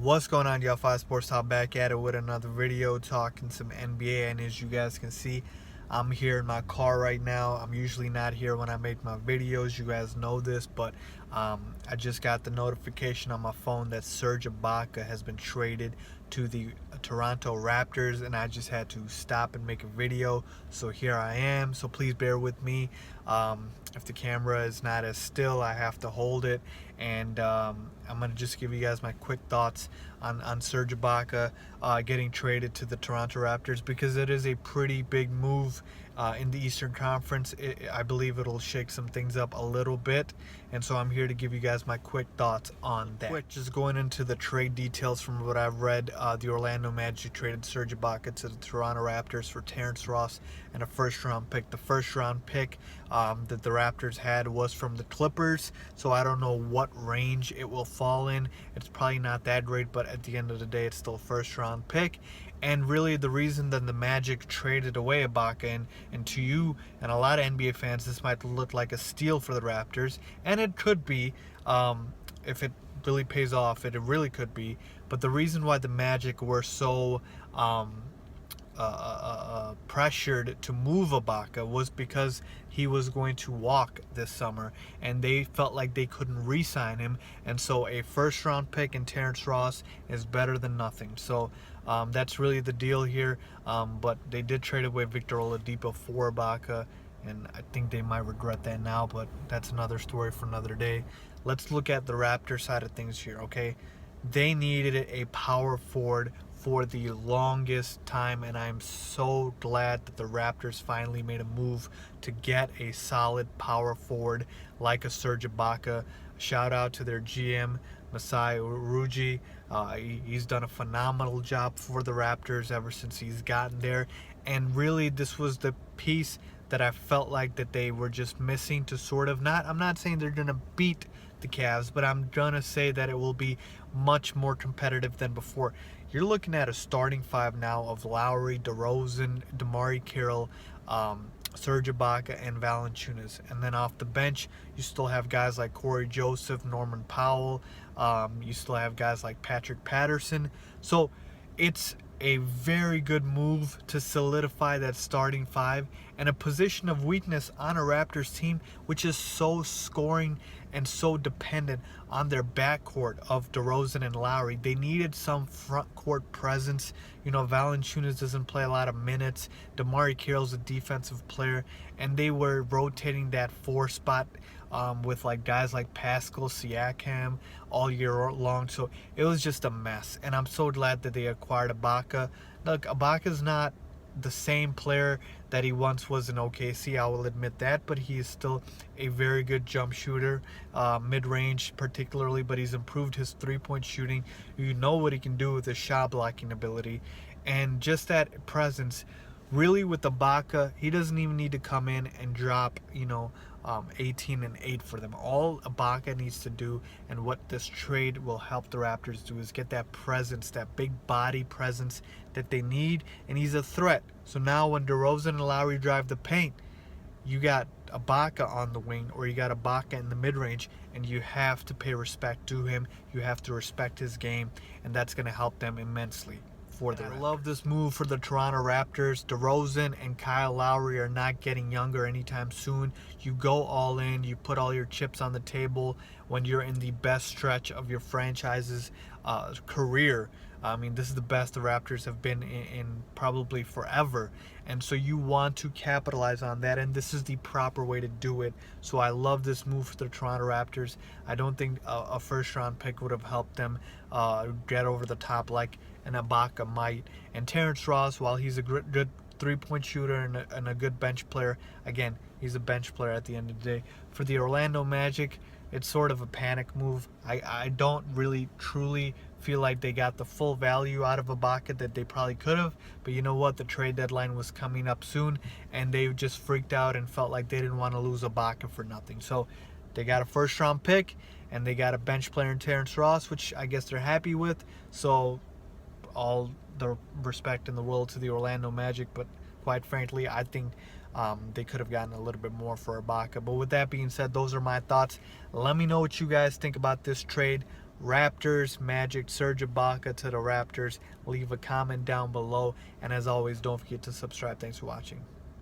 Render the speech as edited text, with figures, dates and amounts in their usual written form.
What's going on, y'all? 5 Sports Talk back at it with another video talking some NBA. And as you guys can see, I'm here in my car right now. I'm usually not here when I make my videos. You guys know this, but I just got the notification on my phone that Serge Ibaka has been traded to the Toronto Raptors, and I just had to stop and make a video. So here I am. So please bear with me. If the camera is not as still, I have to hold it. And I'm going to just give you guys my quick thoughts on Serge Ibaka getting traded to the Toronto Raptors, because it is a pretty big move in the Eastern Conference. I believe it'll shake some things up a little bit, and so I'm here to give you guys my quick thoughts on that. Just going into the trade details from what I've read, the Orlando Magic traded Serge Ibaka to the Toronto Raptors for Terrence Ross and a first-round pick. The first-round pick that the Raptors had was from the Clippers, so I don't know what range it will fall in. It's probably not that great, but at the end of the day, it's still a first-round pick. And really, the reason that the Magic traded away Ibaka, and to you and a lot of NBA fans, this might look like a steal for the Raptors, and it could be if it really pays off. It really could be. But the reason why the Magic were so pressured to move Ibaka was because he was going to walk this summer, and they felt like they couldn't re-sign him, and so a first-round pick in Terrence Ross is better than nothing. So that's really the deal here. But they did trade away Victor Oladipo for Ibaka, and I think they might regret that now, but that's another story for another day. Let's look at the Raptors side of things here, okay? They needed a power forward for the longest time, and I'm so glad that the Raptors finally made a move to get a solid power forward like a Serge Ibaka. Shout out to their GM, Masai Ujiri. He's done a phenomenal job for the Raptors ever since he's gotten there, and really this was the piece that I felt like that they were just missing to sort of I'm not saying they're going to beat the Cavs, but I'm going to say that it will be much more competitive than before. You're looking at a starting five now of Lowry, DeRozan, DeMar Carroll, Serge Ibaka, and Valanciunas. And then off the bench, you still have guys like Corey Joseph, Norman Powell. You still have guys like Patrick Patterson. So it's a very good move to solidify that starting five, and a position of weakness on a Raptors team which is so scoring and so dependent on their backcourt of DeRozan and Lowry. They needed some front court presence. You know, Valanciunas doesn't play a lot of minutes. DeMar Carroll's a defensive player, and they were rotating that 4 spot with like guys like Pascal Siakam all year long. So it was just a mess, and I'm so glad that they acquired Ibaka. Look, Ibaka's not the same player that he once was in OKC, I will admit that, but he is still a very good jump shooter, mid-range particularly, but he's improved his three-point shooting. You know what he can do with his shot blocking ability, and just that presence. Really, with Ibaka, he doesn't even need to come in and drop, 18 and 8 for them. All Ibaka needs to do, and what this trade will help the Raptors do, is get that presence, that big body presence that they need, and he's a threat. So now when DeRozan and Lowry drive the paint, you got Ibaka on the wing, or you got Ibaka in the mid-range, and you have to pay respect to him. You have to respect his game, and that's going to help them immensely. I love this move for the Toronto Raptors. DeRozan and Kyle Lowry are not getting younger anytime soon. You go all in. You put all your chips on the table when you're in the best stretch of your franchise's career. I mean, this is the best the Raptors have been in probably forever. And so you want to capitalize on that, and this is the proper way to do it. So I love this move for the Toronto Raptors. I don't think a first-round pick would have helped them get over the top like an Ibaka might. And Terrence Ross, while he's a good three-point shooter and a good bench player, again, he's a bench player at the end of the day. For the Orlando Magic, it's sort of a panic move. I don't really truly feel like they got the full value out of Ibaka that they probably could have. But you know what? The trade deadline was coming up soon, and they just freaked out and felt like they didn't want to lose Ibaka for nothing. So they got a first-round pick, and they got a bench player in Terrence Ross, which I guess they're happy with. So all the respect in the world to the Orlando Magic, but quite frankly, I think they could have gotten a little bit more for Ibaka. But with that being said, those are my thoughts. Let me know what you guys think about this trade. Raptors, Magic, Serge Ibaka to the Raptors. Leave a comment down below. And as always, don't forget to subscribe. Thanks for watching.